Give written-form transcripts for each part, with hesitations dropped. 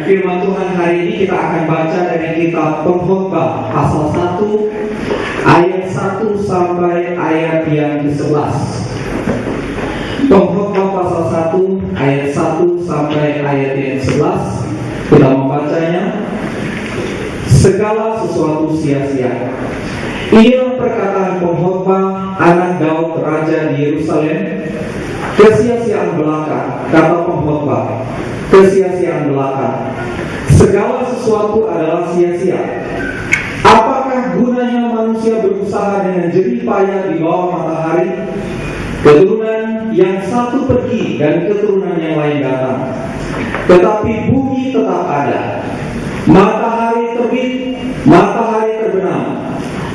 Firman Tuhan hari ini kita akan baca dari kitab Pengkhotbah pasal 1 ayat 1 sampai ayat yang ke-11. Pengkhotbah pasal 1 ayat 1 sampai ayat yang ke-11. Kita membacanya. Segala sesuatu sia-sia. Inilah perkataan pengkhotbah anak Daud raja di Yerusalem. Kesia-siaan belaka, kata pengkhotbah. Kesia-siaan belaka. Segala sesuatu adalah sia-sia. Apakah gunanya manusia berusaha dengan jerih payah di bawah matahari? Keturunan yang satu pergi dan keturunan yang lain datang, tetapi bumi tetap ada. Matahari terbit, matahari terbenam,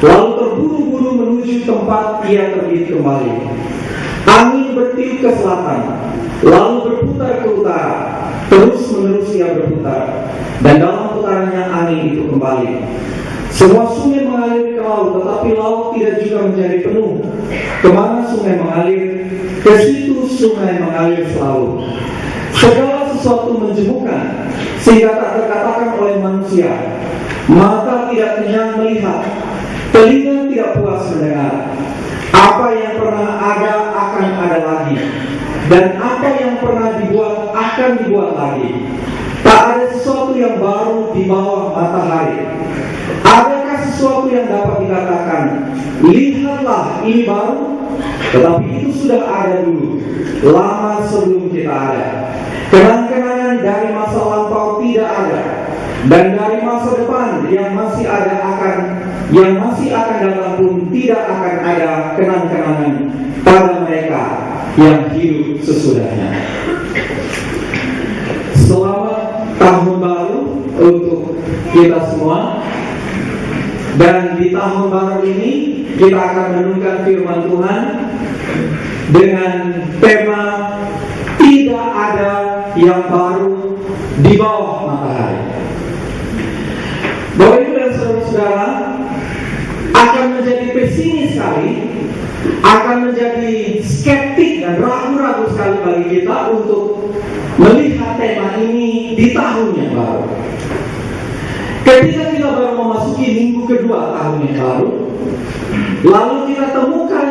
lalu terburu-buru menuju tempat ia terbit kembali. Angin bertiup ke selatan, lalu berputar ke utara. Terus-menerus ia berputar, dan dalam putarannya angin itu kembali. Semua sungai mengalir ke laut, tetapi laut tidak juga menjadi penuh. Kemana sungai mengalir, ke situ sungai mengalir selalu. Segala sesuatu menjemukkan, sehingga tak terkatakan oleh manusia. Mata tidak kenyang melihat, telinga tidak puas mendengar. Apa yang pernah ada akan ada lagi, dan apa yang pernah dibuat akan dibuat lagi. Tak ada sesuatu yang baru di bawah matahari. Adakah sesuatu yang dapat dikatakan, lihatlah ini baru? Tetapi itu sudah ada dulu, lama sebelum kita ada. Kenang-kenangan dari masa lampau tidak ada, dan dari masa depan yang masih akan datang pun tidak akan ada kenang-kenangan pada mereka yang hidup sesudahnya. Selamat tahun baru untuk kita semua. Dan di tahun baru ini kita akan merenungkan firman Tuhan dengan tema tidak ada yang baru di bawah matahari. Bapak Ibu dan saudara-saudara, akan menjadi pesimis sekali, akan menjadi skeptik dan ragu-ragu sekali bagi kita untuk melihat tema ini di tahun yang baru. Ketika kita baru memasuki minggu kedua tahun yang baru, lalu kita temukan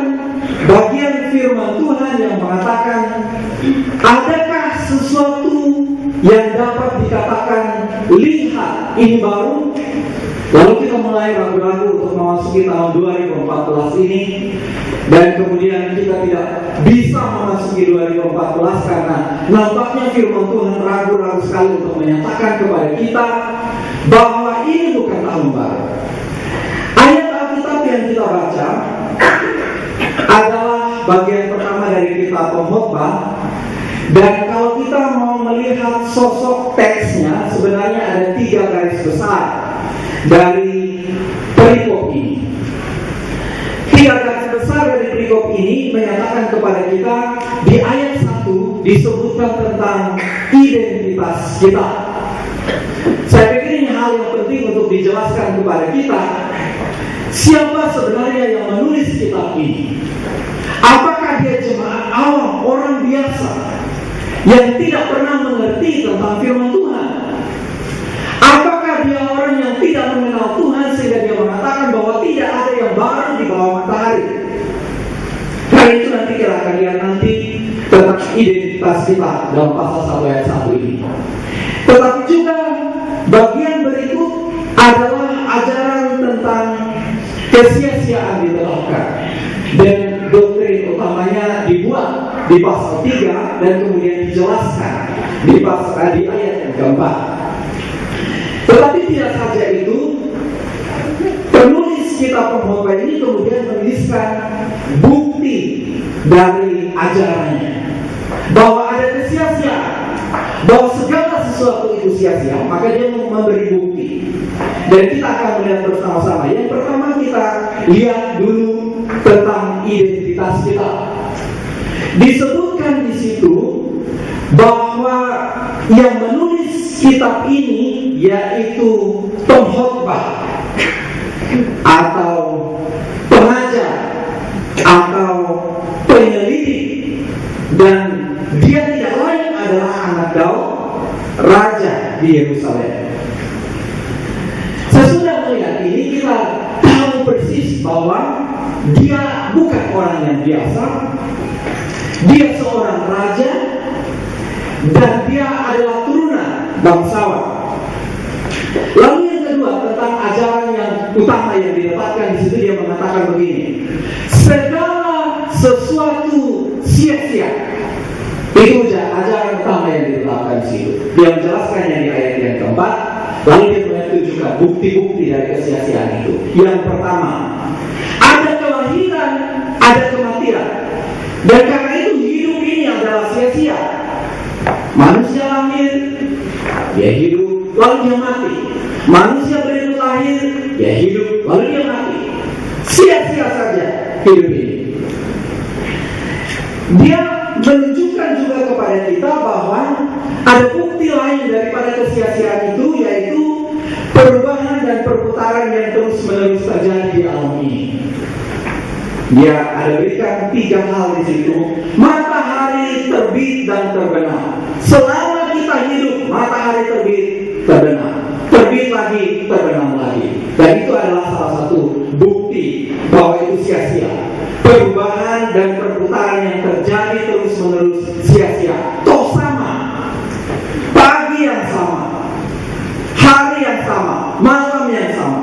bagian firman Tuhan yang mengatakan, adakah sesuatu yang dapat dikatakan, lihat ini baru? Lalu kita mulai ragu-ragu untuk memasuki tahun 2014 ini. Dan kemudian kita tidak bisa memasuki 2014 karena nampaknya firman Tuhan ragu-ragu sekali untuk menyatakan kepada kita bahwa ini bukan tahun baru. Ayat Alkitab yang kita baca adalah bagian pertama dari kitab Pengkhotbah. Dan kalau kita mau melihat sosok teksnya, sebenarnya ada 3 garis besar dari perikop ini. 3 garis besar dari perikop ini menyatakan kepada kita, di ayat 1 disebutkan tentang identitas kita. Saya pikir ini hal yang penting untuk dijelaskan kepada kita. Siapa sebenarnya yang menulis kitab ini? Apakah dia jemaat awam, orang biasa yang tidak pernah mengerti tentang firman Tuhan? Apakah dia orang yang tidak mengenal Tuhan sehingga dia mengatakan bahwa tidak ada yang baru di bawah matahari? Karena itu nanti kita akan lihat nanti tentang identitas kita dalam pasal 1 ayat 1 ini. Tetapi juga bagian berikut adalah ajaran tentang kesia-siaan ditetapkan, dan doktrin utamanya dibuat di pasal 3 dan kemudian dijelaskan di ayat yang keempat. Tetapi tidak saja itu, penulis kitab Pengkhotbah ini kemudian menuliskan bukti dari ajarannya bahwa ada kesia-siaan, bahwa segala sesuatu itu sia-sia, maka dia memberi bukti. Dan kita akan melihat bersama-sama. Yang pertama kita lihat dulu tentang identitas kita. Disebutkan di situ bahwa yang menulis kitab ini yaitu pengkhotbah atau pengajar atau penyelidik, dan dia tidak lain adalah anak Daud, raja di Yerusalem. Sesudah melihat ini, kita tahu persis bahwa dia bukan orang yang biasa. Dia seorang raja dan dia adalah turunan bangsawan. Lalu yang kedua, tentang ajaran yang utama yang diletakkan di situ, dia mengatakan begini: segala sesuatu sia-sia. Itu ajaran utama yang diletakkan di situ. Dia menjelaskannya di ayat yang keempat. Lalu dia menunjukkan bukti-bukti dari kesia-siaan itu. Yang pertama, ada kelahiran, ada kematian. Dan karena itu hidup ini adalah sia-sia. Manusia lahir, dia hidup, lalu dia mati. Manusia berikut lahir, dia hidup, lalu dia mati. Sia-sia saja hidup ini. Dia menunjukkan juga kepada kita bahwa ada bukti lain daripada kesia-siaan itu, yaitu perubahan dan perputaran yang terus-menerus terjadi di alam ini. Dia ada berikan 3 hal di situ. Matahari terbit dan terbenam. Selama kita hidup, matahari terbit, terbenam. Terbit lagi, terbenam lagi. Dan itu adalah salah satu bukti bahwa itu sia-sia. Perubahan dan perputaran yang terjadi terus-menerus sia-sia. Toh sama. Pagi yang sama, hari yang sama, malam yang sama.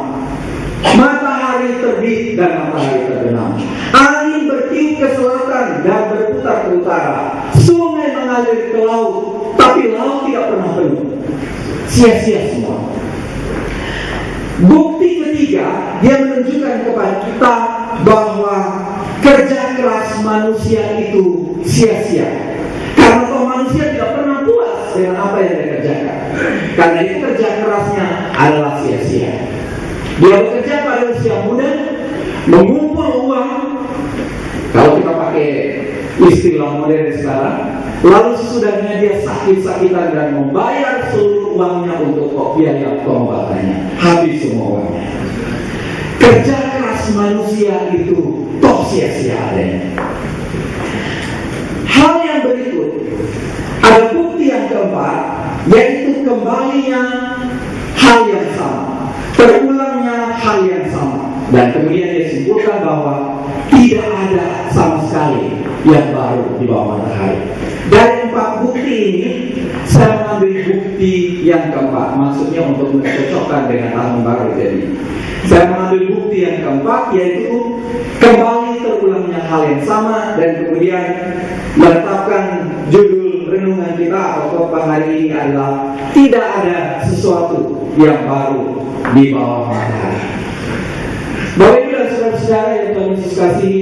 Matahari terbit dan matahari terbenam. Angin bertiup ke selatan dan berputar ke utara. Sungai mengalir ke laut, tapi laut tidak pernah penuh. Sia-sia semua. Bukti ketiga, dia menunjukkan kepada kita bahwa kerja keras manusia itu sia-sia. Karena toh manusia tidak pernah puas dengan apa yang dia kerjakan. Karena itu kerja kerasnya adalah sia-sia. Dia bekerja pada usia muda, mengumpul uang, kalau kita pakai istilah modern sekarang, lalu sesudahnya dia sakit-sakitan dan membayar seluruh uangnya untuk biaya pengobatannya. Habis semua uangnya. Kerja keras manusia itu toh sia-sia adanya. Hal yang berikut, ada bukti yang keempat, yaitu kembalinya hal yang sama, terulangnya hal yang sama. Dan kemudian dia simpulkan bahwa tidak ada sama sekali yang baru di bawah matahari. Dari 4 bukti ini, saya mengambil bukti yang keempat. Maksudnya untuk mencocokkan dengan tahun baru. Jadi saya mengambil bukti yang keempat, yaitu kembali terulangnya hal yang sama. Dan kemudian menetapkan judul renungan kita atau khotbah hari ini adalah tidak ada sesuatu yang baru di bawah matahari. Bapak Ibu dan saudara-saudara yang Tuhan Yesus kasih,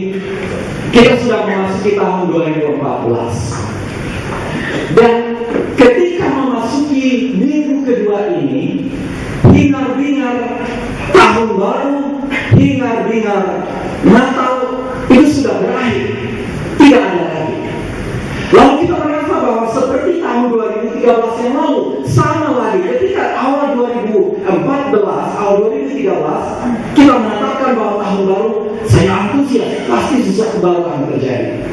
kita sudah memasuki tahun 2014. Dan ketika memasuki minggu kedua ini, hingar-bingar tahun baru, hingar-bingar Natal itu sudah berakhir. Tidak ada lagi. Lalu kita merasa bahwa seperti tahun 2013 yang lalu, sama lagi. Ketika awal 2014, awal 2013, kita menetapkan bahwa tahun baru, saya antusias, pasti sesuatu baru akan terjadi.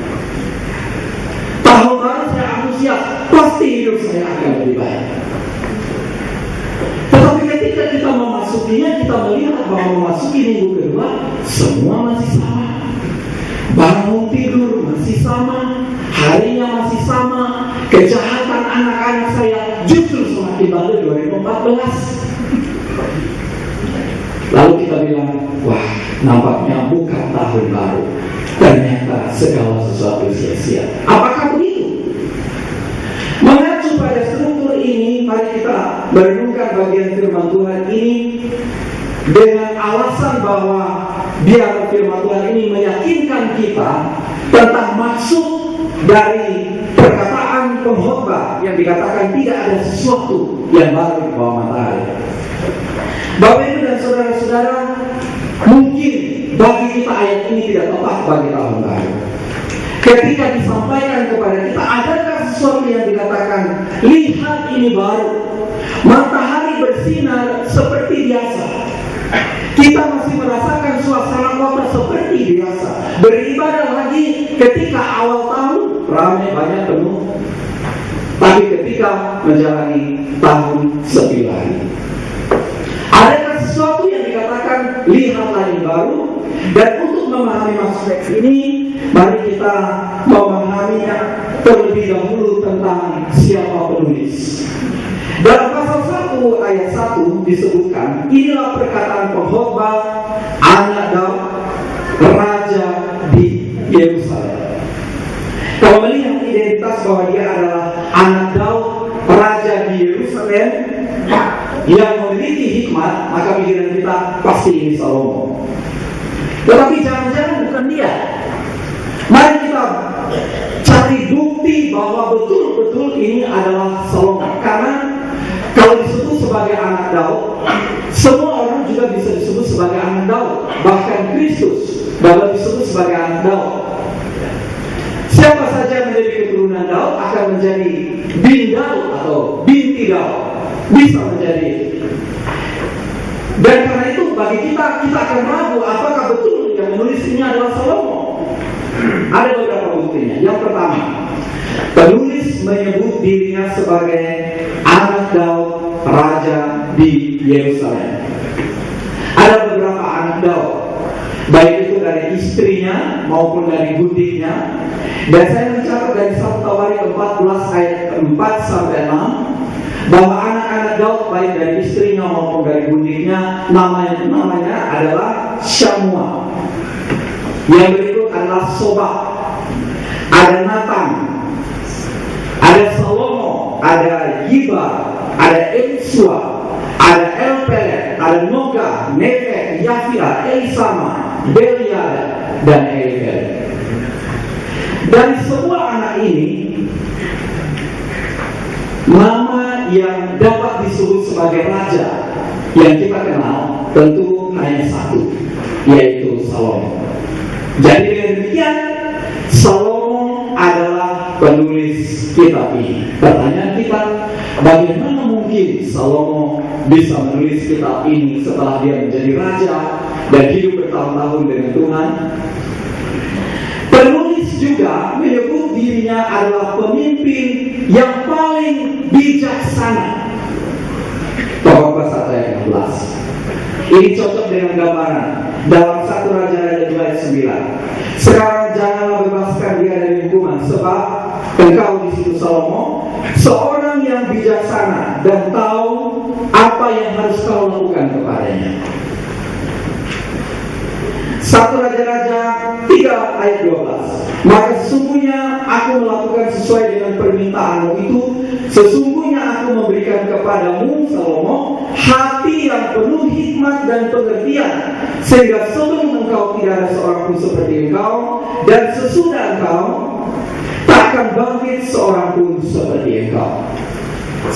Tahun baru saya antusias, pasti hidup saya akan lebih baik. Tetapi ketika kita memasukinya, kita melihat bahwa memasuki minggu kedua, semua masih sama. Bangun tidur masih sama, harinya masih sama, kejahatan anak-anak saya justru semakin banyak 2014. Lalu kita bilang, wah, nampaknya bukan tahun baru. Ternyata segala sesuatu sia-sia. Apakah begitu? Mengacu pada struktur ini, mari kita merenungkan bagian firman Tuhan ini dengan alasan bahwa biar firman Tuhan ini meyakinkan kita tentang maksud dari perkataan pengkhotbah yang dikatakan tidak ada sesuatu yang baru di bawah matahari. Bapak Ibu dan saudara-saudara, mungkin bagi kita ayat ini tidak tepat bagi tahun baru. Ketika disampaikan kepada kita, adakah sesuatu yang dikatakan, lihat ini baru, matahari bersinar seperti biasa. Kita masih merasakan suasana kota seperti biasa. Beribadah lagi ketika awal tahun ramai banyak penuh. Tapi ketika ketika menjalani tahun 9. Adakah sesuatu yang dikatakan lihatlah yang baru? Dan untuk memahami maksud teks ini, mari kita memahaminya terlebih dahulu tentang siapa penulis. Dalam pasal 1 ayat 1 disebutkan, inilah perkataan pengkhotbah anak Daud, raja di Yerusalem. Kalau melihat identitas bahwa dia adalah anak Daud, raja di Yerusalem yang memiliki hikmat, maka pikiran kita pasti ini Salomo. Tetapi jangan-jangan bukan dia. Mari kita cari bukti bahwa betul-betul ini adalah Salomo. Karena kalau disebut sebagai anak Daud, semua orang juga bisa disebut sebagai anak Daud. Bahkan Kristus dapat disebut sebagai anak Daud. Siapa saja menjadi keturunan Daud akan menjadi bin Daud atau binti Daud. Bisa menjadi. Dan karena itu bagi kita akan ragu apakah betul yang menulis ini adalah Salomo. Ada beberapa buktinya. Yang pertama, penulis menyebut dirinya sebagai anak Daud, raja di Yerusalem. Ada beberapa anak Daud, baik itu dari istrinya maupun dari gundiknya. Dan saya mencatat dari 1 Tawarikh 14 ayat 4 sampai 6 bahwa anak-anak Daud baik dari istrinya maupun dari gundiknya namanya adalah Syamua. Yang berikut adalah Sobak, ada Nathan, ada Salomo, ada Yiba, ada Elsua, ada Elpelet, ada Noga, Nefek, Yafia, Elisama, Belial, dan Eliel. Dari semua anak ini, nama yang dapat disebut sebagai raja yang kita kenal tentu hanya satu, yaitu Salomo. Jadi dengan demikian, Salomo adalah penulis kitab ini. Pertanyaan kita, bagaimana mungkin Salomo bisa menulis kitab ini setelah dia menjadi raja dan hidup bertahun-tahun dengan Tuhan? Penulis juga menyebut dirinya adalah pemimpin yang paling bijaksana. Pengkhotbah 1 ayat 16. Ini cocok dengan gambaran dalam 1 Raja-Raja 2 ayat 9. Sekarang janganlah bebaskan dia dari hukuman, sebab engkau di situ Salomo, seorang yang bijaksana dan tahu apa yang harus kau lakukan kepadanya. 1 Raja-Raja 3 ayat 12. Maka sesungguhnya aku melakukan sesuai dengan permintaanmu itu. Sesungguhnya aku memberikan kepadamu Salomo hati yang penuh hikmat dan pengertian, sehingga sebelum engkau tidak ada seorang pun seperti engkau, dan sesudah engkau takkan bangkit seorang pun seperti engkau.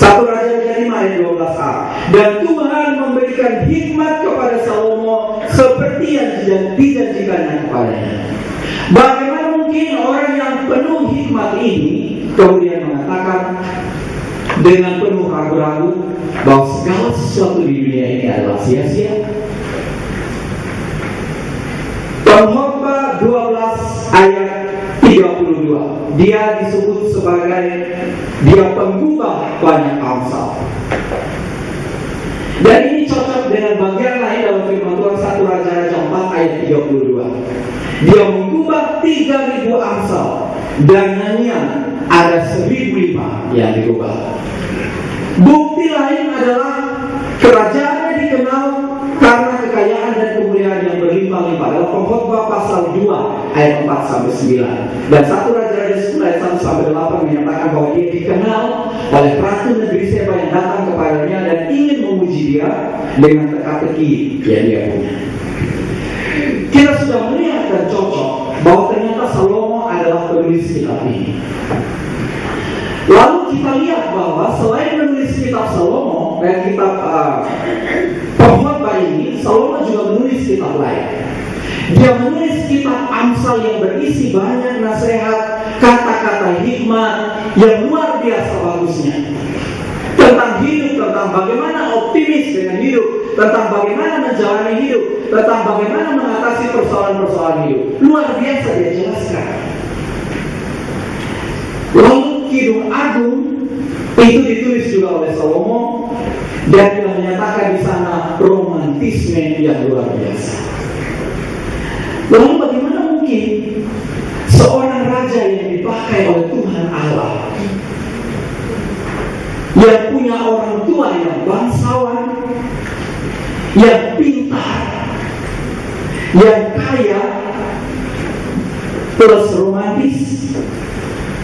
1 Raja-Raja 5 ayat 12a. Dan Tuhan memberikan hikmat kepada Salomo seperti yang dijanjikannya kepadanya. Bagaimana mungkin orang yang penuh hikmat ini kemudian mengatakan dengan penuh ragu-ragu bahwa segala sesuatu di dunia ini adalah sia-sia? Pengkhotbah 12 ayat 32. Dia disebut sebagai dia penggubah banyak Amsal. Dan ini cocok dengan bagian lain dalam firman Tuhan 1 Raja-Raja 4 ayat 32. Dia mengubah 3.000 Amsal dan nyanyian ada 1.005 yang diubah. Bukti lain adalah kerajaannya dikenal karena kekayaan dan kemuliaan yang berlimpah-limpah. Dalam Pengkhotbah pasal 2 ayat 4 sampai 9. Dan 1 Raja-Raja 10 ayat 1 sampai 8 menyatakan bahwa dia dikenal oleh ratu negeri Seba yang datang kepadanya dan ingin memuji dia dengan teka-teki yang dia punya. Kita sudah melihat dan cocok bahwa ternyata Salomo adalah penulis kitab ini. Lalu kita lihat bahwa selain menulis kitab Salomo dan kitab Pengkhotbah ini, Salomo juga menulis kitab lain. Dia menulis kitab Amsal yang berisi banyak nasihat, kata-kata hikmat yang luar biasa bagusnya. Tentang hidup, tentang bagaimana optimis dengan hidup, tentang bagaimana menjalani hidup, tentang bagaimana mengatasi persoalan-persoalan hidup. Luar biasa dia jelaskan. Lalu Kidung Agung Itu ditulis juga oleh Salomo dan dia menyatakan di sana romantisme yang luar biasa. Lalu bagaimana mungkin seorang raja yang dipakai oleh Tuhan Allah, yang punya orang tua yang bangsawan, yang pintar, yang kaya, plus romantis,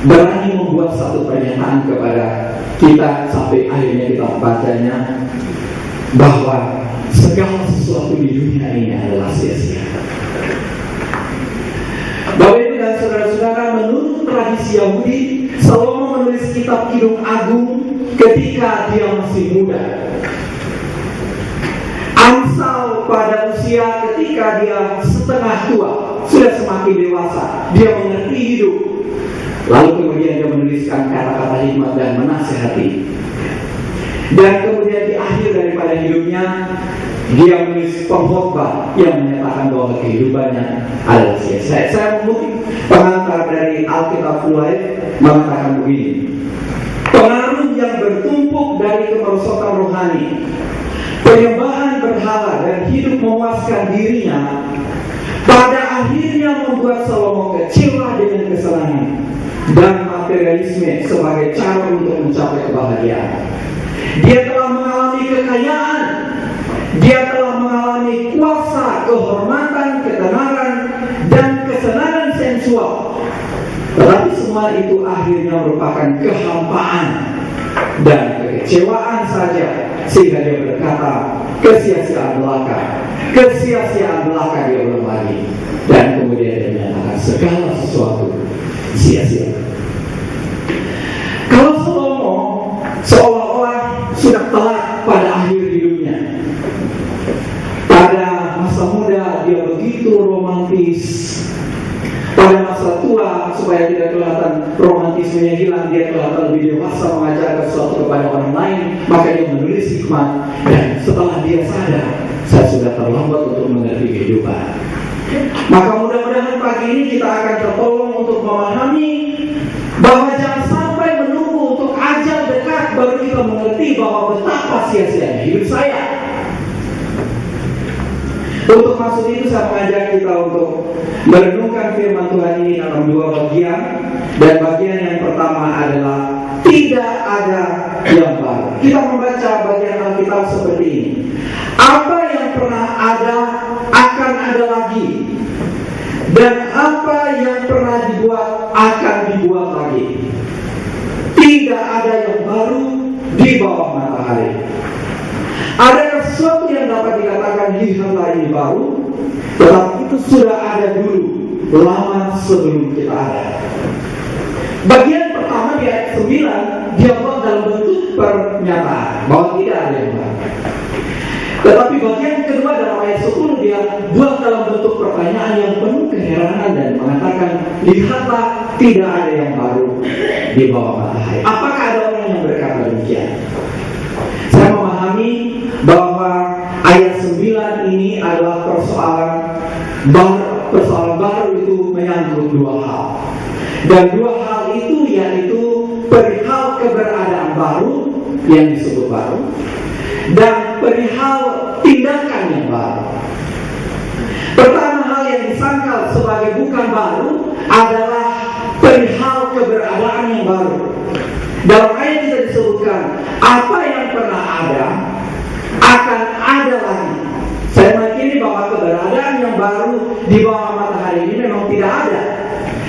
berani membuat satu pernyataan kepada kita sampai akhirnya kita bacanya bahwa segala sesuatu di dunia ini adalah sia-sia. Bapak Ibu dan saudara-saudara, menurut tradisi Yahudi, Salomo menulis kitab Kidung Agung ketika dia masih muda. Amsal pada usia ketika dia setengah tua, sudah semakin dewasa, dia mengerti hidup. Lalu kemudian dia menuliskan kata-kata hikmat dan menasihati. Dan kemudian di akhir daripada hidupnya, dia menulis pengkhotbah yang menyatakan bahwa kehidupannya adalah sia-sia. Saya mengutip pengantar dari Alkitab Full Life mengatakan begini: pengaruh yang bertumpuk dari kemerosotan rohani, penyembahan berhala dan hidup memuaskan dirinya, pada akhirnya membuat Salomo kecewa dengan kesenangan dan materialisme sebagai cara untuk mencapai kebahagiaan. Dia telah mengalami kekayaan, dia telah mengalami kuasa, kehormatan, ketenaran, dan kesenangan sensual. Tetapi semua itu akhirnya merupakan kehampaan dan kekecewaan saja, sehingga dia berkata, kesia-siaan belaka dia belum lagi. Dan kemudian dia menyatakan segala sesuatu sia-sia. Kalau Salomo seolah-olah sudah telat pada akhir hidupnya, pada masa muda dia begitu romantis, pada masa tua supaya tidak kelihatan romantismenya hilang, dia kelihatan lebih dewasa mengajarkan sesuatu kepada orang lain, maka dia menulis hikmat. Dan setelah dia sadar, saya sudah terlambat untuk mengerti kehidupan. Maka mudah-mudahan pagi ini kita akan tertolong untuk memahami bahwa jangan sampai menunggu untuk ajal dekat baru kita mengerti bahwa betapa sia-sianya hidup saya. Untuk maksud itu saya mengajak kita untuk merenungkan firman Tuhan ini dalam dua bagian. Dan bagian yang pertama adalah tidak ada yang baru. Kita membaca bagian Alkitab seperti ini: apa yang pernah ada akan ada lagi, dan apa yang pernah dibuat akan dibuat lagi. Tidak ada yang baru di bawah matahari. Ada sesuatu yang dapat dikatakan lihatlah ini baru, tetapi itu sudah ada dulu, lama sebelum kita ada. Bagian pertama di ayat 9, dia buat dalam bentuk pernyataan bahwa tidak ada yang baru. Tetapi bagian kedua dalam ayat 10, dia buat dalam bentuk pertanyaan yang penuh keheranan dan mengatakan, lihatlah tidak ada yang baru di bawah matahari. Apakah ada orang yang berkata demikian? Saya memahami bahwa ayat 9 ini adalah persoalan baru itu menyangkut dua hal. Dan dua hal itu yaitu perihal keberadaan baru yang disebut baru, dan perihal tindakan yang baru. Pertama, hal yang disangkal sebagai bukan baru adalah perihal keberadaan yang baru. Dalam ayat kita disebutkan, apa yang pernah ada akan ada lagi. Saya meyakini bahwa keberadaan yang baru di bawah matahari ini memang tidak ada.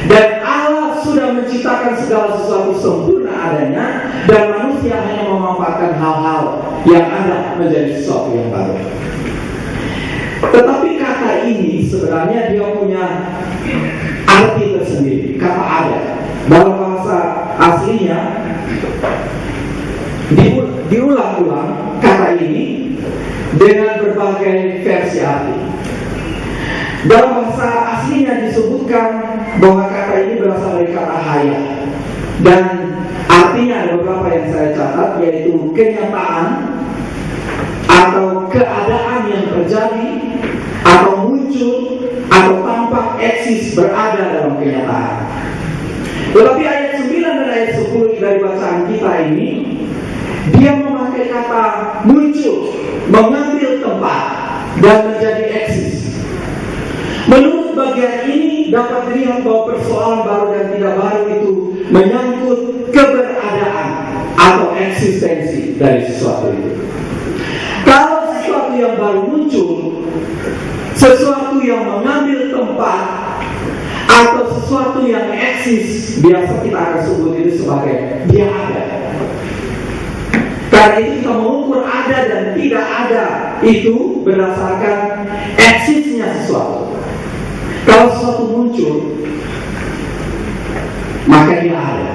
Dan Allah sudah menciptakan segala sesuatu sempurna adanya, dan manusia hanya memanfaatkan hal-hal yang ada menjadi sesuatu yang baru. Tetapi kata ini sebenarnya dia punya arti tersendiri. Kata ada dalam bahasa aslinya diulang-ulang kata ini dengan berbagai versi arti. Dalam bahasa aslinya disebutkan bahwa kata ini berasal dari kata hayat, dan artinya ada beberapa yang saya catat, yaitu kenyataan atau keadaan yang terjadi atau muncul atau tampak eksis berada dalam kenyataan. Tetapi ayat 9 dan ayat 10 dari bacaan kita ini Dia memakai kata muncul, mengambil tempat, dan menjadi eksis. Menurut bagian ini dapat dilihat bahwa persoalan baru dan tidak baru itu menyangkut keberadaan atau eksistensi dari sesuatu itu. Kalau sesuatu yang baru muncul, sesuatu yang mengambil tempat, atau sesuatu yang eksis, biasa kita akan sebut itu sebagai dia ada. Karena itu kita mengukur ada dan tidak ada itu berdasarkan eksisnya sesuatu. Kalau sesuatu muncul, maka dia ada.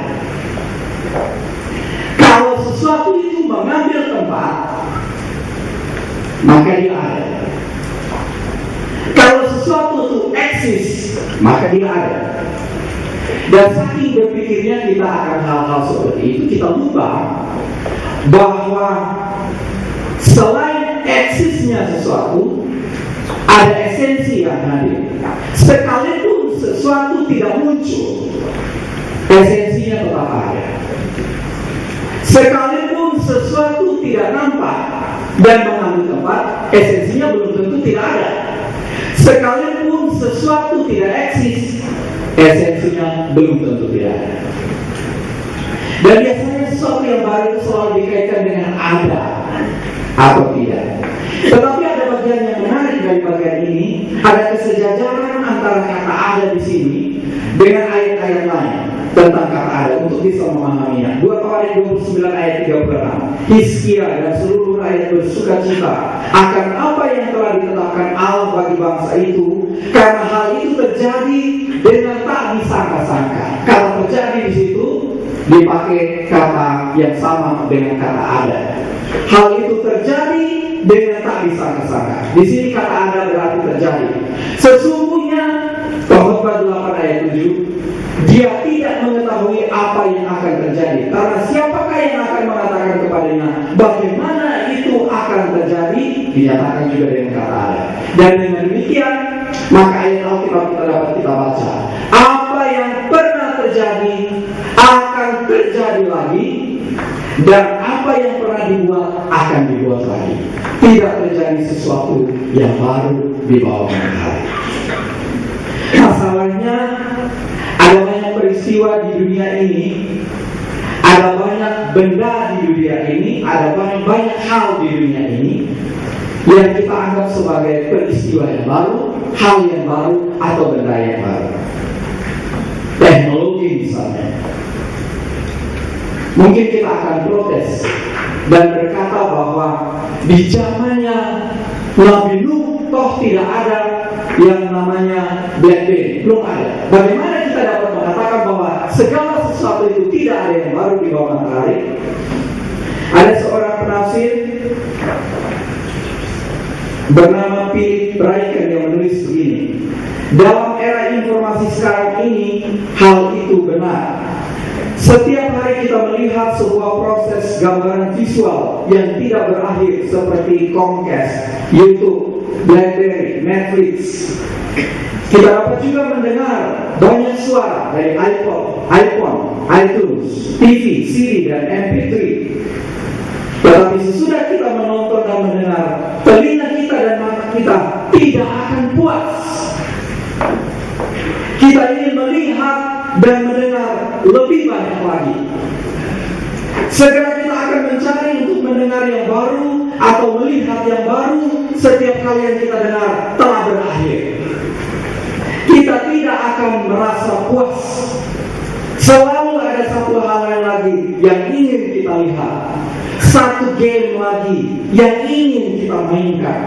Kalau sesuatu itu mengambil tempat, maka dia ada. Kalau sesuatu itu eksis, maka dia ada. Dan saking berpikirnya kita akan hal-hal seperti itu, kita lupa bahwa selain eksisnya sesuatu, ada esensi yang hadir. Sekalipun sesuatu tidak muncul, esensinya tetap ada. Sekalipun sesuatu tidak nampak dan mengambil tempat, esensinya belum tentu tidak ada. Sekalipun sesuatu tidak eksis, esensinya belum tentu tidak ada. Dan biasanya sesuatu yang baru itu selalu dikaitkan dengan ada atau tidak. Tetapi ada bagian yang menarik dari bagian ini, ada kesejajaran antara kata ada di sini dengan ayat-ayat lain tentang kata ada untuk bisa memahaminya. 2 Tawarikh 29 ayat 36. Hizkia dan seluruh rakyat bersukacita akan apa yang telah ditetapkan Allah bagi bangsa itu, karena hal itu terjadi dengan tak disangka-sangka. Kata terjadi di situ dipakai kata yang sama dengan kata ada. Hal itu terjadi dengan tak disangka-sangka. Di sini kata ada berarti terjadi. Sesungguhnya Pengkhotbah 8 ayat 7, dia tidak mengetahui apa yang akan terjadi. Karena siapakah yang akan mengatakan kepadanya bagaimana itu akan terjadi? Dinyatakan juga dengan kata ada. Dan dengan demikian, maka ayat Alkitab kita dapat kita baca. Apa yang pernah terjadi akan terjadi lagi, dan apa yang pernah dibuat akan dibuat lagi. Tidak terjadi sesuatu yang baru di bawah matahari. Masalahnya, ada banyak peristiwa di dunia ini, ada banyak benda di dunia ini, ada banyak hal di dunia ini yang kita anggap sebagai peristiwa yang baru, hal yang baru, atau benda yang baru. Teknologi misalnya. Mungkin kita akan protes dan berkata bahwa di zamannya Nabi Nuh toh tidak ada yang namanya BlackBerry, belum ada. Bagaimana kita dapat mengatakan bahwa segala sesuatu itu tidak ada yang baru di bawah matahari? Ada seorang penafsir bernama Philip Ryken yang menulis begini: dalam era informasi sekarang ini, hal itu benar. Setiap hari kita melihat sebuah proses gambaran visual yang tidak berakhir seperti Comcast, YouTube, BlackBerry, Netflix. Kita dapat juga mendengar banyak suara dari iPod, iPhone, iTunes, TV, CD, dan MP3. Tetapi sesudah kita menonton dan mendengar, telinga kita dan mata kita tidak akan puas. Kita ingin melihat dan mendengar lebih banyak lagi. Segera kita akan mencari untuk mendengar yang baru atau melihat yang baru. Setiap kali yang kita dengar telah berakhir. Kita tidak akan merasa puas. Selalu ada satu hal yang lagi yang ingin kita lihat, satu game lagi yang ingin kita mainkan,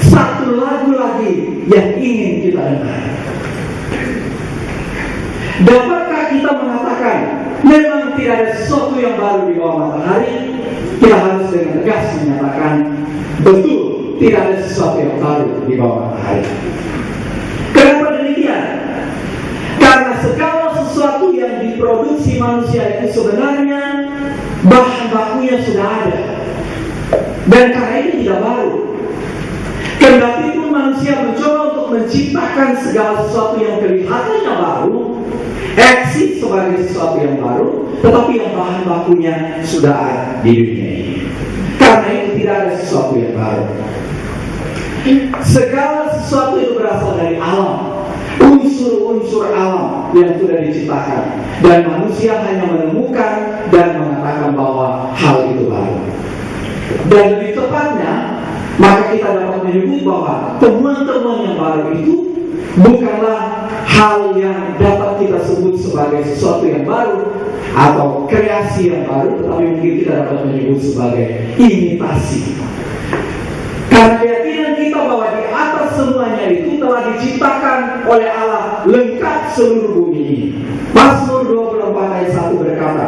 satu lagu lagi yang ingin kita dengar. Dapatkah kita mengatakan memang tidak ada sesuatu yang baru di bawah matahari? Kita harus dengan tegas menyatakan betul, tidak ada sesuatu yang baru di bawah matahari. Kenapa demikian? Karena segala sesuatu yang diproduksi manusia itu sebenarnya bahan bakunya sudah ada, dan karena itu tidak baru. Kendati pun manusia mencoba untuk menciptakan segala sesuatu yang kelihatannya baru, eksis sebagai sesuatu yang baru, tetapi yang bahan bakunya sudah ada. di dunia ini. Karena itu tidak ada sesuatu yang baru. Segala sesuatu itu berasal dari alam, unsur-unsur alam yang sudah diciptakan, dan manusia hanya menemukan dan mengatakan bahwa hal itu baru. Dan lebih tepatnya, maka kita dapat menyebut bahwa temuan-temuan yang baru itu bukanlah hal yang dapat kita sebut sebagai sesuatu yang baru atau kreasi yang baru, tetapi mungkin kita dapat menyebut sebagai imitasi. Karena keyakinan kita bahwa di atas semuanya itu telah diciptakan oleh Allah lengkap seluruh bumi ini. Mazmur 24 ayat 1 berkata,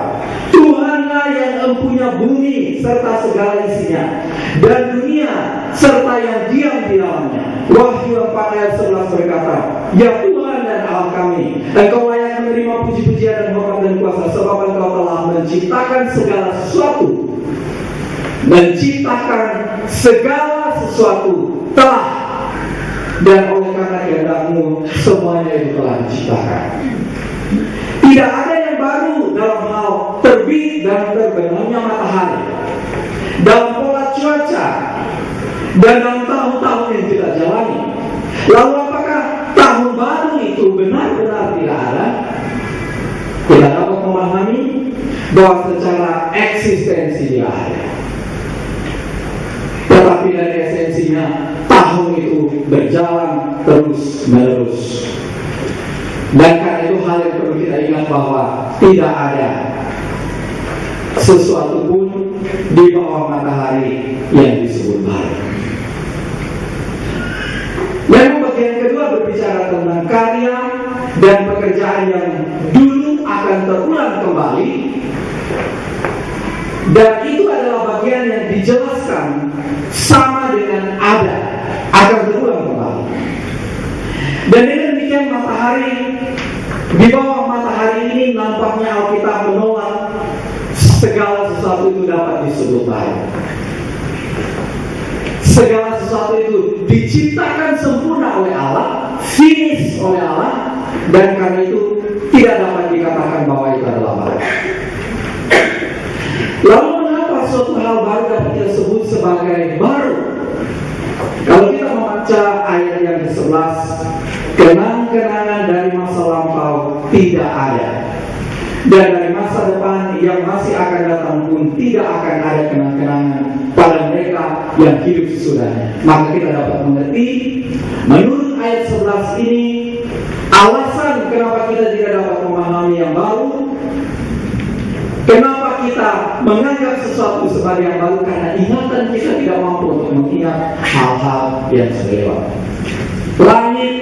Tuhanlah yang empunya bumi serta segala isinya, dan dunia serta yang diam di dalamnya. Wahyu 4 ayat 11 berkata, Ya Tuhan dan Allah kami, Engkau layak menerima puji-pujian dan hormat dan kuasa, sebab Engkau telah menciptakan segala sesuatu. Menciptakan segala sesuatu telah, dan oleh karena kehendak-Mu semuanya itu telah diciptakan. Tidak ada yang baru dalam hal terbit dan terbenamnya matahari, dalam pola cuaca, dan dalam tahun-tahun yang kita jalani. Lalu apakah tahun baru itu benar-benar tidak ada? Kita dapat memahami bahwa secara eksistensi dia ada. Tetapi dari esensinya, tahun itu berjalan terus-menerus. Dan karena itu hal yang perlu kita ingat bahwa tidak ada sesuatu pun di bawah matahari yang disebut baru. Yang bagian kedua berbicara tentang karya dan pekerjaan yang dulu akan terulang kembali. Dan itu adalah bagian yang dijelaskan sama dengan ada, akan terulang kembali. Dan dengan demikian matahari, di bawah matahari ini nampaknya Alkitab menolak segala sesuatu itu dapat disebut baru. Segala sesuatu itu diciptakan sempurna oleh Allah, finish oleh Allah, dan karena itu tidak dapat dikatakan bahwa itu adalah baru. Lalu mengapa suatu hal baru dapat kita sebut sebagai baru? Kalau kita membaca ayat yang ke-11, kenang-kenangan dari masa lampau tidak ada, dan dari masa depan yang masih akan datang pun tidak akan ada kenang-kenangan pada mereka yang hidup sesudahnya. Maka kita dapat mengerti, menurut ayat 11 ini, alasan kenapa kita tidak dapat memahami yang baru, kenapa kita menganggap sesuatu sebagai yang baru, karena ingatan kita tidak mampu untuk mengingat hal-hal yang sudah lewat. Langit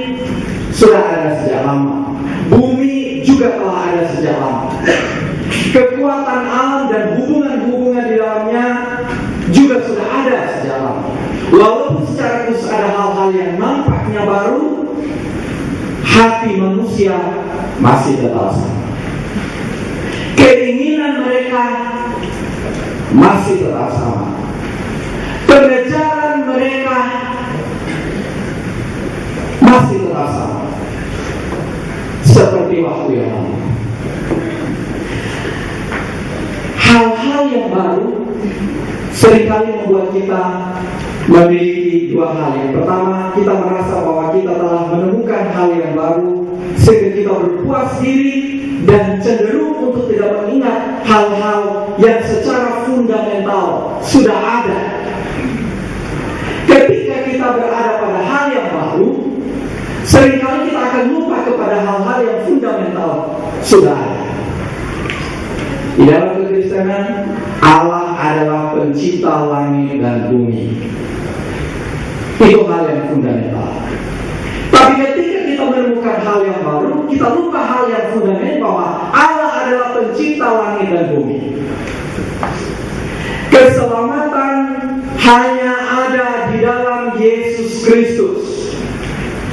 sudah ada sejak lama, bumi juga telah ada sejak lama. Kekuatan alam dan hubungan-hubungan di dalamnya juga sudah ada sejak lama. Walaupun secara khusus ada hal-hal yang nampaknya baru, hati manusia masih tetap sama. Keinginan mereka masih tetap sama. Pengejaran mereka masih tetap sama, seperti waktu yang lalu. Hal-hal yang baru seringkali membuat kita memiliki dua hal. Yang pertama, kita merasa bahwa kita telah menemukan hal yang baru, sehingga kita berpuas diri dan cenderung untuk tidak mengingat hal-hal yang secara fundamental sudah ada. Ketika kita berada pada hal yang baru, seringkali kita akan lupa kepada hal-hal yang fundamental sudah ada. Di dalam kekristenan, Allah adalah pencipta langit dan bumi. Itu hal yang fundamental. Tapi ketika kita menemukan hal yang baru, kita lupa hal yang fundamental, bahwa Allah adalah pencipta langit dan bumi. Keselamatan hanya ada di dalam Yesus Kristus.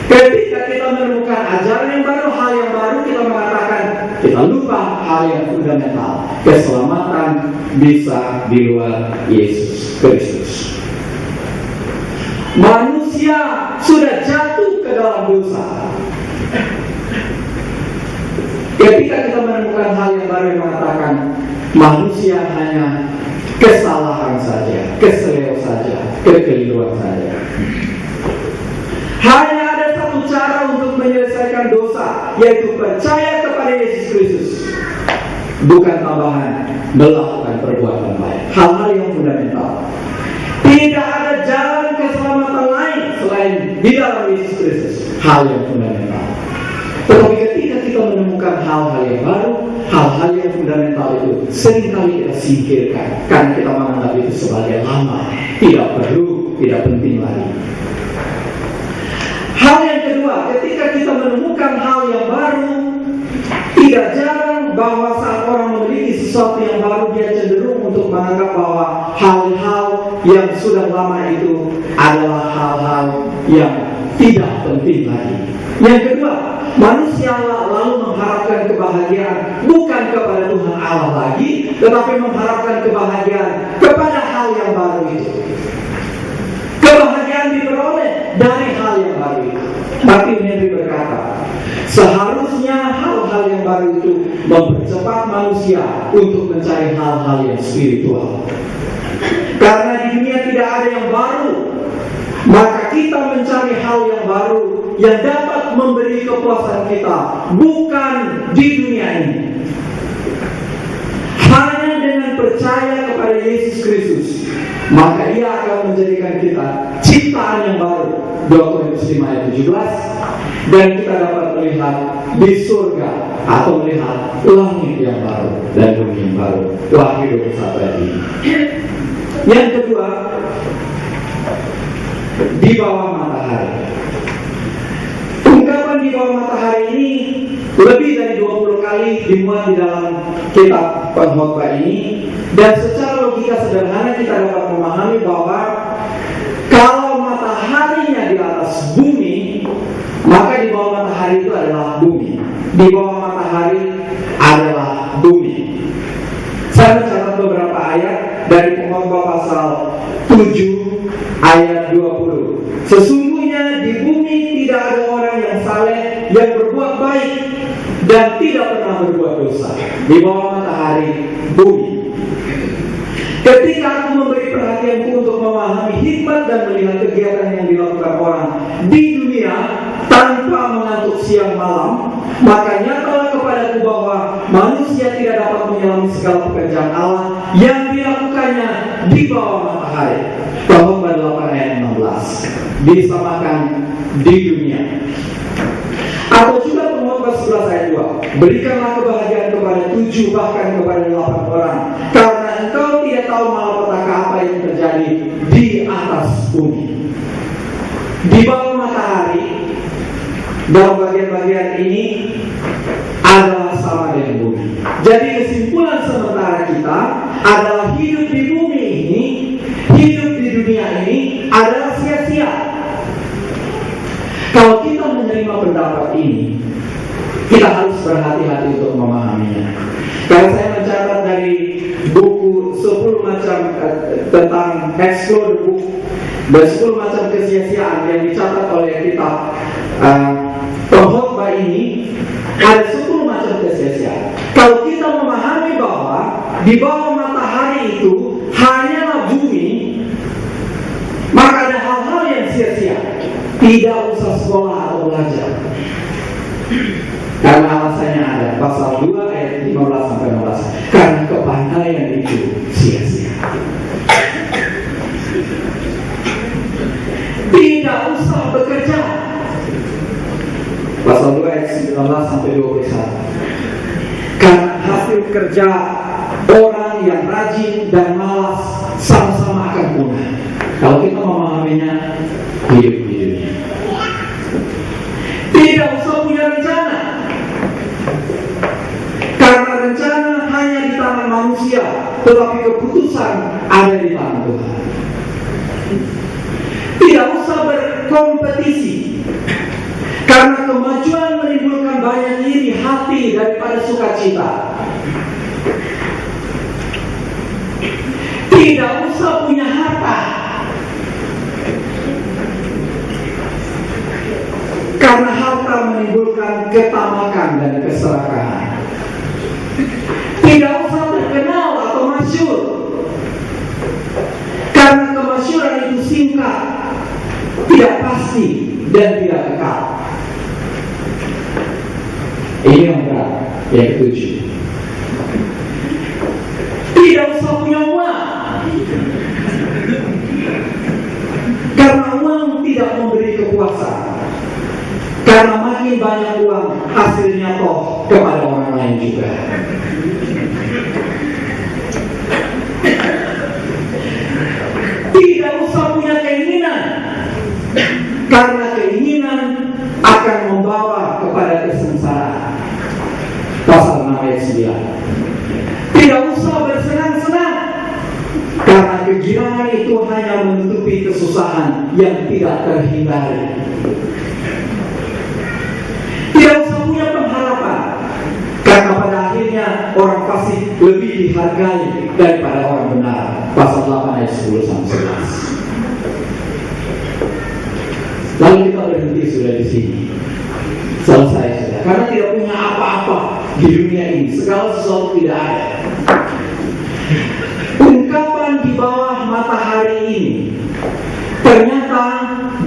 Ketika kita menemukan ajaran yang baru, hal yang baru, kita mengatakan kita lupa hal yang fundamental. Keselamatan bisa di luar Yesus Kristus. Manusia sudah jatuh ke dalam dosa. Ketika kita menemukan hal yang baru yang mengatakan manusia hanya kesalahan saja, keseleo saja, kekeliruan saja. Hanya ada satu cara untuk menyelesaikan dosa, yaitu percaya kepada Yesus Kristus. Bukan tambahan, melakukan perbuatan baik. Hal-hal yang fundamental. Tidak ada jalan keselamatan lain selain di dalam Yesus Kristus. Hal yang fundamental. Tetapi ketika kita menemukan hal-hal yang baru, hal-hal yang fundamental itu seringkali kita singkirkan karena kita menganggap itu sebagai lama, tidak perlu, tidak penting lagi. Hal yang kedua, ketika kita menemukan hal yang baru, tidak jarang bahwa saat orang memiliki sesuatu yang baru, dia cenderung untuk menganggap bahwa hal-hal yang sudah lama itu adalah hal-hal yang tidak penting lagi. Yang kedua, manusia lalu mengharapkan kebahagiaan bukan kepada Tuhan Allah lagi, tetapi mengharapkan kebahagiaan kepada hal yang baru itu. Kebahagiaan diperoleh dari hal yang baru itu. Martin Henry berkata, seharusnya hal-hal yang baru itu mempercepat manusia untuk mencari hal-hal yang spiritual. Karena di dunia tidak ada yang baru, maka kita mencari hal yang baru yang dapat memberi kepuasan kita, bukan di dunia ini. Hanya dengan percaya kepada Yesus Kristus, maka Ia akan menjadikan kita ciptaan yang baru. 2 Korintus 5 ayat 17. Dan kita dapat melihat di surga atau melihat langit yang baru dan bumi yang baru. Wahyu 21 ayat 5. Yang kedua, di bawah matahari. Ungkapan di bawah matahari ini lebih dari 20 kali dimuat di dalam kitab Pengkhotbah ini, dan secara logika sederhana kita dapat memahami bahwa kalau mataharinya di atas bumi, maka di bawah matahari itu adalah bumi. Di bawah matahari adalah bumi. Saya mencatat beberapa ayat dari Pengkhotbah pasal 7 ayat 20. Sesungguhnya di bumi tidak ada orang yang saleh, yang berbuat baik dan tidak pernah berbuat dosa. Di bawah matahari, bumi. Ketika aku memberi perhatianku untuk memahami hikmat dan melihat kegiatan yang dilakukan orang di dunia tanpa mengantuk siang malam, maka nyatalah kepadaku bahwa manusia tidak dapat menyelami segala pekerjaan Allah yang dilakukannya di bawah matahari. Pengkhotbah 8 ayat 16 disamakan di dunia. Atau juga Pengkhotbah 11 ayat 2, berikanlah kebahagiaan kepada 7 bahkan kepada 8 orang, karena engkau tidak tahu malapetaka apa yang terjadi di atas bumi. Di bawah matahari, dalam bagian-bagian ini adalah sama dengan bumi. Jadi kesimpulan sementara kita adalah hidup di bumi ini, hidup di dunia ini adalah sia-sia. Kalau kita menerima pendapat ini, kita harus berhati-hati untuk memahaminya. Kalau saya mencatat dari buku 10 macam tentang Explore the Book, dan 10 macam kesia-siaan yang dicatat oleh kitab Pengkhotbah ini, ada 10 macam kesia-siaan. Kalau kita memahami bahwa di bawah matahari itu hanyalah bumi, maka ada hal-hal yang sia-sia. Tidak usah sekolah atau belajar. Karena alasannya ada pasal 2 ayat 15-16. Karena kepandaian itu sia-sia. Tidak usah bekerja. Pasal 2 ayat 19-21. Karena hasil kerja orang yang rajin dan malas sama-sama akan punah. Kalau kita memahaminya, hidup di dunia. Tidak usah punya rencana, karena rencana hanya di tangan manusia, tetapi keputusan ada di tangan Tuhan. Tidak usah berkompetisi, karena kemajuan menimbulkan banyak iri hati daripada sukacita. Tidak usah punya harta, karena harta menimbulkan ketamakan dan keserakahan. Tidak usah terkenal atau masyhur, singkat, tidak pasti, dan tidak kekal. Ini yang berat, yang ketujuh. Tidak usah punya uang, karena uang tidak memberi kepuasan. Karena makin banyak uang, hasilnya toh kepada orang lain juga. Tidak usah punya keinginan, karena keinginan akan membawa kepada kesengsaraan. Pasal 6 ayat 9. Tidak usah bersenang-senang, karena kegirangan itu hanya menutupi kesusahan yang tidak terhindari. Tidak usah punya pengharapan, karena pada akhirnya orang pasti lebih dihargai daripada orang benar. Pasal 8 ayat 10 sampai 11. Lalu kita berhenti sudah di sini. Selesai sudah. Karena tidak punya apa-apa di dunia ini, segala sesuatu tidak ada. Ungkapan di bawah matahari ini ternyata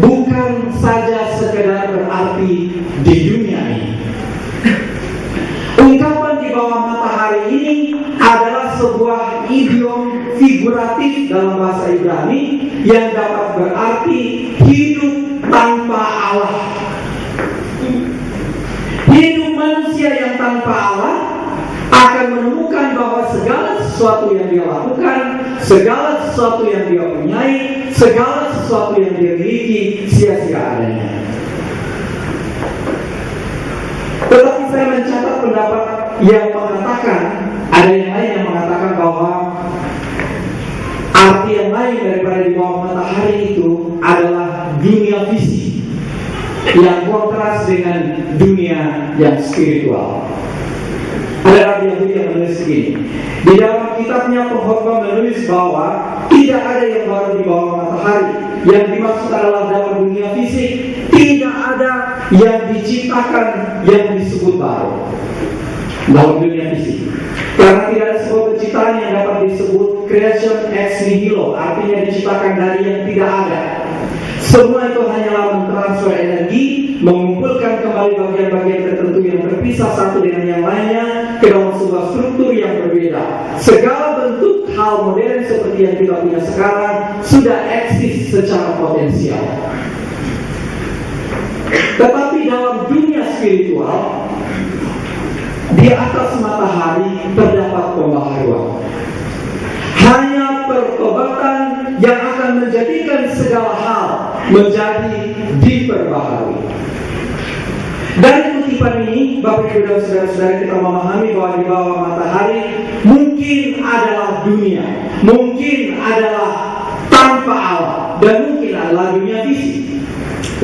bukan saja sekedar berarti di dunia ini. Ungkapan di bawah matahari ini adalah sebuah idiom figuratif dalam bahasa Ibrani yang dapat berarti hidup tanpa Allah. Hidup manusia yang tanpa Allah akan menemukan bahwa segala sesuatu yang dia lakukan, segala sesuatu yang dia punyai, segala sesuatu yang dia miliki sia-sia adanya. Tetapi saya mencatat pendapat yang mengatakan, ada yang lain yang mengatakan bahwa arti yang lain daripada di bawah matahari itu adalah dunia fisik yang kontras dengan dunia yang spiritual. Ada rabi Yahudi yang menulis begini. Di dalam kitabnya pengkhotbah menulis bahwa tidak ada yang baru di bawah matahari. Yang dimaksud adalah dalam dunia fisik tidak ada yang diciptakan yang disebut baru dalam dunia fisik. Karena tidak ada sebuah penciptaan yang dapat disebut creation ex nihilo, artinya diciptakan dari yang tidak ada. Semua itu hanyalah mentransfer energi, mengumpulkan kembali bagian-bagian tertentu yang terpisah satu dengan yang lainnya ke dalam sebuah struktur yang berbeda. Segala bentuk hal modern seperti yang kita punya sekarang sudah eksis secara potensial. Tetapi dalam dunia spiritual, di atas matahari terdapat pembaharuan. Hanya pertobatan yang akan menjadikan segala hal menjadi diperbaharui. Dari kutipan ini, Bapak Ibu dan saudara-saudara, kita memahami bahwa di bawah matahari mungkin adalah dunia, mungkin adalah tanpa Allah, dan mungkin adalah dunia fisik.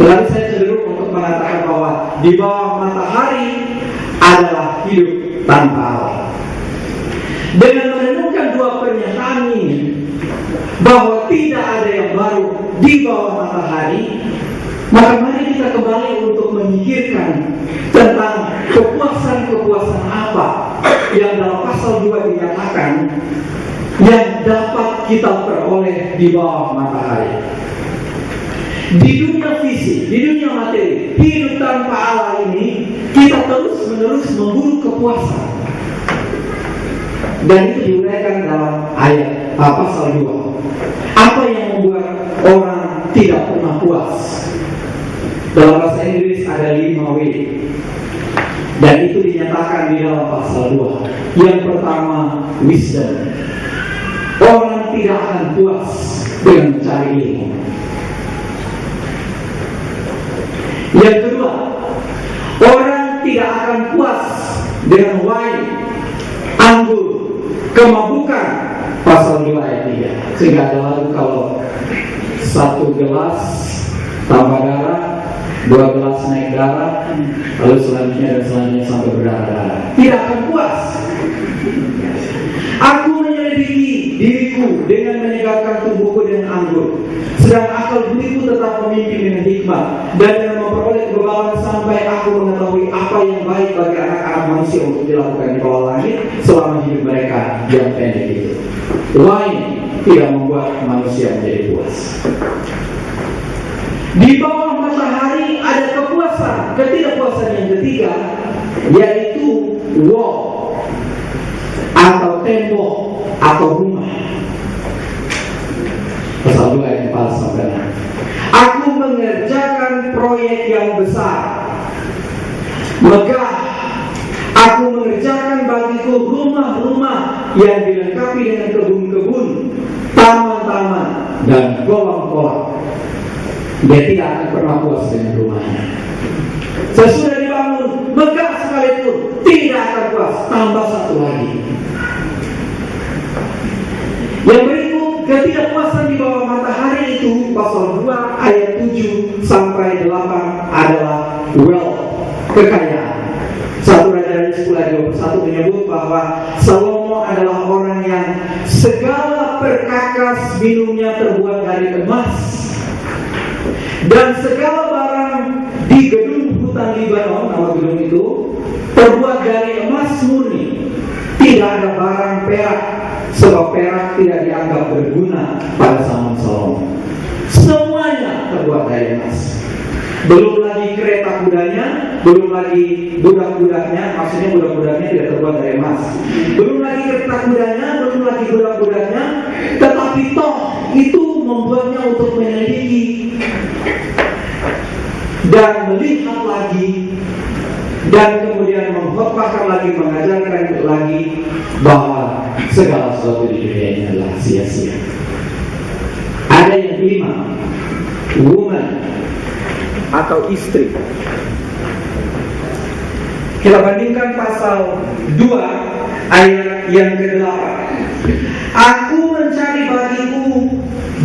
Lalu saya cenderung untuk mengatakan bahwa di bawah matahari adalah hidup tanpa Allah. Dengan merenungkan dua pernyataan ini, bahwa tidak ada yang baru di bawah matahari, maka mari kita kembali untuk memikirkan tentang kepuasan-kepuasan apa yang dalam pasal 2 dinyatakan yang dapat kita peroleh di bawah matahari. Di dunia fisik, di dunia materi, hidup tanpa Allah ini, kita terus-menerus memburu kepuasan. Dan itu diuraikan dalam ayat pasal 2. Apa yang membuat orang tidak pernah puas? Dalam bahasa Inggris ada 5W. Dan itu dinyatakan di dalam pasal 2. Yang pertama, wisdom. Orang tidak akan puas dengan mencari ilmu. Yang kedua, orang tidak akan puas dengan wine, anggur, kemabukan. Pasal 2 ayat 3. Sehingga ada lalu kalau 1 gelas tambah darah, 2 gelas naik darah, lalu selanjutnya dan selanjutnya sampai berdarah-darah. Tidak akan puas. Aku menyelidiki diriku dengan menyegarkan tubuhku dengan anggur, sedang akal budiku tetap memimpin dengan hikmat, dan dengan memperoleh kebebalan sampai aku mengetahui apa yang baik bagi anak-anak manusia untuk dilakukan di bawah langit selama hidup mereka yang pendek itu. Lain tidak membuat manusia menjadi puas. Di bawah matahari ada kepuasan, ketidakpuasan yang ketiga, yaitu wall atau tembok atau rumah. Pasal 2 ayat 4 sampai 6. Aku mengerjakan proyek yang besar, megah. Aku mengerjakan bagiku rumah-rumah yang dilengkapi dengan kebun-kebun, taman-taman, dan kolam-kolam. Dia tidak akan pernah puas dengan rumahnya. Sesudah dibangun, megah sekalipun, tidak akan puas. Tambah satu lagi. Yang berikut, ketidakpuasan di bawah matahari itu, pasal 2 ayat 7 sampai 8 adalah wealth, kekayaan. 1 Raja 10 ayat 21 menyebut bahwa Salomo adalah orang yang segala perkakas minumnya terbuat dari emas, dan segala barang di gedung hutan Libanon, nama gedung itu, terbuat dari emas murni. Tidak ada barang perak, sebab perak tidak dianggap berguna pada zaman Salomo. Semuanya terbuat dari emas. Belum lagi kereta kudanya, belum lagi budak-budaknya, maksudnya budak-budaknya tidak terbuat dari emas. Belum lagi kereta kudanya, belum lagi budak-budaknya, tetapi toh itu membuatnya untuk menyelidiki dan melihat lagi, dan kemudian mengkhotbahkan lagi, mengajarkan lagi bahwa segala sesuatu di dunia ini adalah sia-sia. Ada yang kelima, woman atau istri. Kita bandingkan pasal 2 ayat yang ke-8. Aku mencari bagiku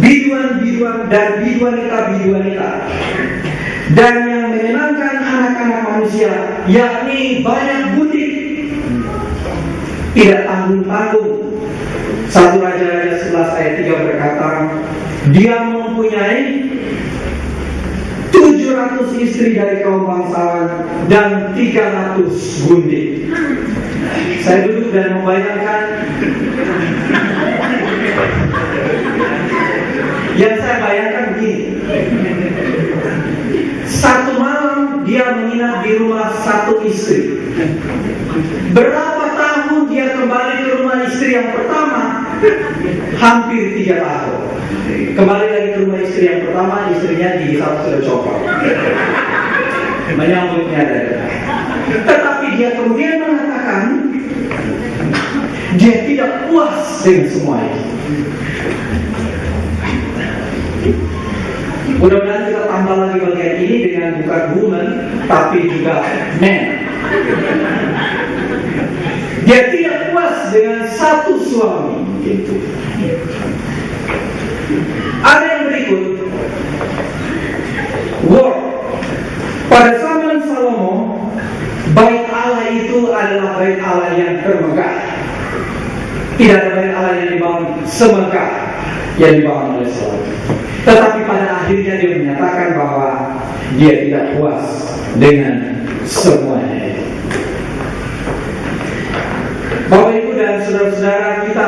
biduan-biduan dan biduanita-biduanita, dan yang menyenangkan anak-anak manusia, yakni banyak budik, tidak tanggung-tanggung. 1 Raja 11 ayat 3 berkata, dia mempunyai 700 istri dari kaum bangsawan dan 300 gundik. Saya duduk dan membayangkan, yang saya bayangkan begini. Satu malam dia menginap di rumah satu istri. Berapa tahun dia kembali ke rumah istri yang pertama? Hampir 3 tahun. Kembali lagi ke rumah istri yang pertama, istrinya gigi satu sudah copot, menyambutnya dari. Tetapi dia kemudian mengatakan dia tidak puas dengan semua itu. Mudah-mudahan kita tambah lagi bagian ini dengan bukan woman, tapi juga man. Dia tidak puas dengan satu suami itu. Ada yang berikut, work. Pada zaman Salomo, bait Allah itu adalah bait Allah yang termegah. Tidak ada bait Allah yang dibangun semegah yang dibangun oleh Salomo. Tetapi pada akhirnya dia menyatakan bahwa dia tidak puas dengan semuanya itu. Bapak Ibu dan saudara-saudara, kita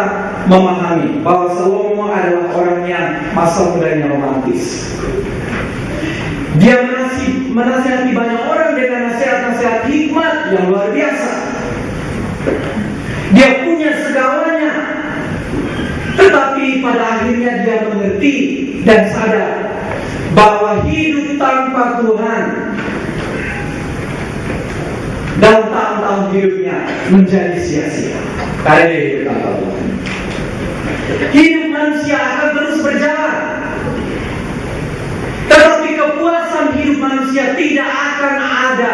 memahami bahwa Salomo adalah orang yang masa mudanya romantis. Dia menasihati banyak orang dengan nasihat-nasihat hikmat yang luar biasa. Dia punya segalanya, tetapi pada akhirnya dia mengerti dan sadar bahwa hidup tanpa Tuhan dalam tahun-tahun hidupnya menjadi sia-sia. Karena dia hidup tanpa Tuhan. Hidup manusia akan terus berjalan, tetapi kepuasan hidup manusia tidak akan ada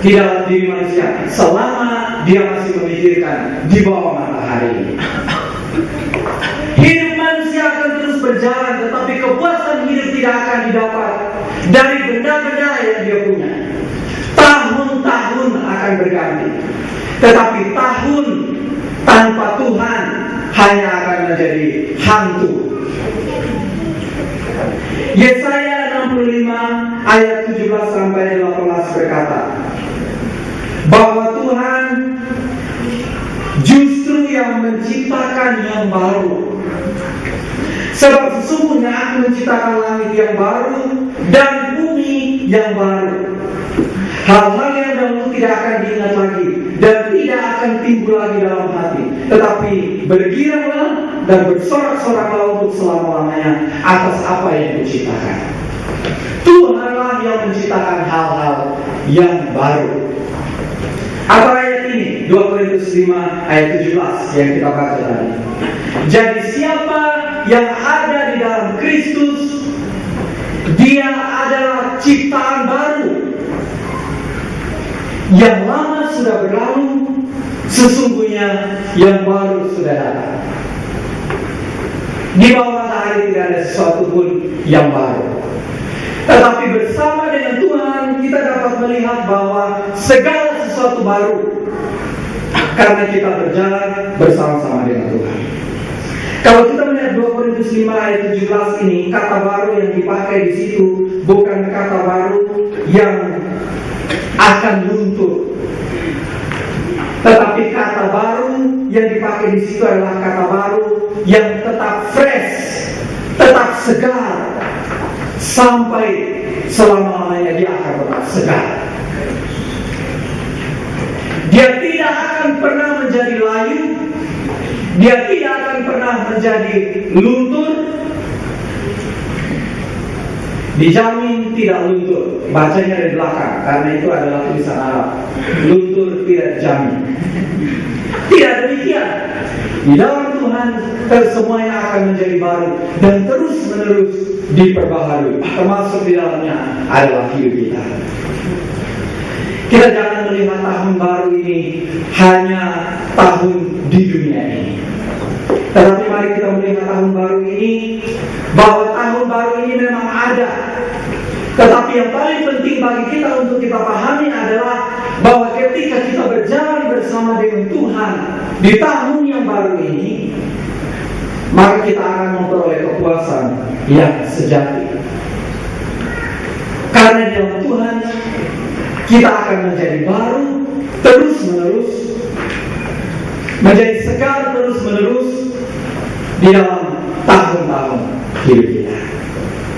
di dalam diri manusia selama dia masih memikirkan di bawah matahari. Hidup manusia akan terus berjalan, tetapi kepuasan hidup tidak akan didapat dari benda-benda yang dia punya. Tahun-tahun akan berganti, tetapi tahun tanpa Tuhan hanya akan menjadi hantu. Yesaya 65 ayat 17 sampai 18 berkata bahwa Tuhan justru yang menciptakan yang baru. Sebab sesungguhnya aku menciptakan langit yang baru dan bumi yang baru. Hal-hal yang dahulu tidak akan diingat lagi dan tidak akan timbul lagi dalam hati, tetapi bergiranglah dan bersorak-soraklah untuk selama-lamanya atas apa yang kuciptakan. Tuhanlah yang menciptakan hal-hal yang baru. Apa ayat ini? 2 Korintus 5 ayat 17 yang kita baca tadi. Jadi siapa yang ada di dalam Kristus, dia adalah ciptaan baru. Yang lama sudah berlalu, sesungguhnya yang baru sudah datang. Di bawah matahari tidak ada sesuatu pun yang baru. Tetapi bersama dengan Tuhan kita dapat melihat bahwa segala sesuatu baru, karena kita berjalan bersama-sama dengan Tuhan. Kalau kita melihat 2 Korintus 5 ayat 17 ini, kata baru yang dipakai di situ bukan kata baru yang akan luntur, tetapi kata baru yang dipakai di situ adalah kata baru yang tetap fresh, tetap segar, sampai selama-lamanya dia akan tetap segar. Dia tidak akan pernah menjadi layu, dia tidak akan pernah menjadi luntur. Dijamin tidak luntur. Bacanya dari belakang, karena itu adalah tulisan Arab. Luntur tidak dijamin. Tidak demikian. Di dalam Tuhan semuanya akan menjadi baru dan terus menerus diperbaharui. Termasuk di dalamnya adalah hidup kita. Kita jangan melihat tahun baru ini hanya tahun di dunia ini. Tetapi mari kita melihat tahun baru ini, bahwa tahun baru ini memang ada. Tetapi yang paling penting bagi kita untuk kita pahami adalah bahwa ketika kita berjalan bersama dengan Tuhan di tahun yang baru ini, maka kita akan memperoleh kepuasan yang sejati. Karena di dalam Tuhan kita akan menjadi baru terus menerus, menjadi segar terus menerus di dalam tahun-tahun hidup kita.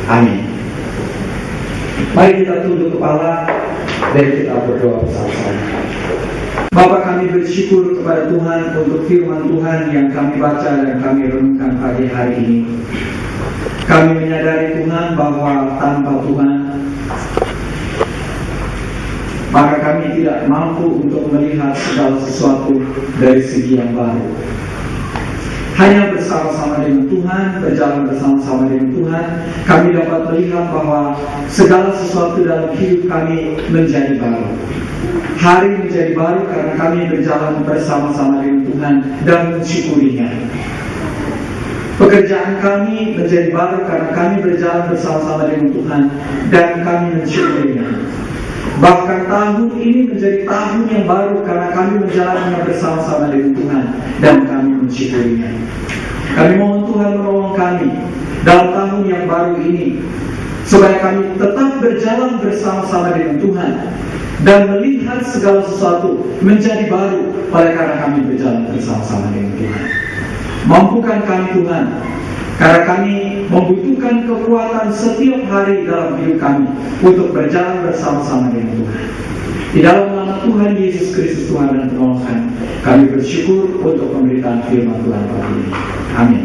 Amin. Mari kita tunduk kepala dan kita berdoa bersama-sama. Bapa, kami bersyukur kepada Tuhan untuk firman Tuhan yang kami baca dan kami renungkan pagi hari ini. Kami menyadari Tuhan bahwa tanpa Tuhan maka kami tidak mampu untuk melihat segala sesuatu dari segi yang baru. Hanya bersama-sama dengan Tuhan, berjalan bersama-sama dengan Tuhan, kami dapat melihat bahwa segala sesuatu dalam hidup kami menjadi baru. Hari menjadi baru karena kami berjalan bersama-sama dengan Tuhan dan mensyukurinya. Pekerjaan kami menjadi baru karena kami berjalan bersama-sama dengan Tuhan dan kami mensyukurinya. Bahkan tahun ini menjadi tahun yang baru karena kami menjalannya bersama-sama dengan Tuhan dan kami mensyukurinya. Kami mohon Tuhan menolong kami dalam tahun yang baru ini, supaya kami tetap berjalan bersama-sama dengan Tuhan dan melihat segala sesuatu menjadi baru oleh karena kami berjalan bersama-sama dengan Tuhan. Mampukan kami Tuhan, karena kami membutuhkan kekuatan setiap hari dalam hidup kami untuk berjalan bersama-sama dengan Tuhan. Di dalam nama Tuhan Yesus Kristus Tuhan dan penolong kami bersyukur untuk pemberitaan firman Tuhan pagi ini. Amin.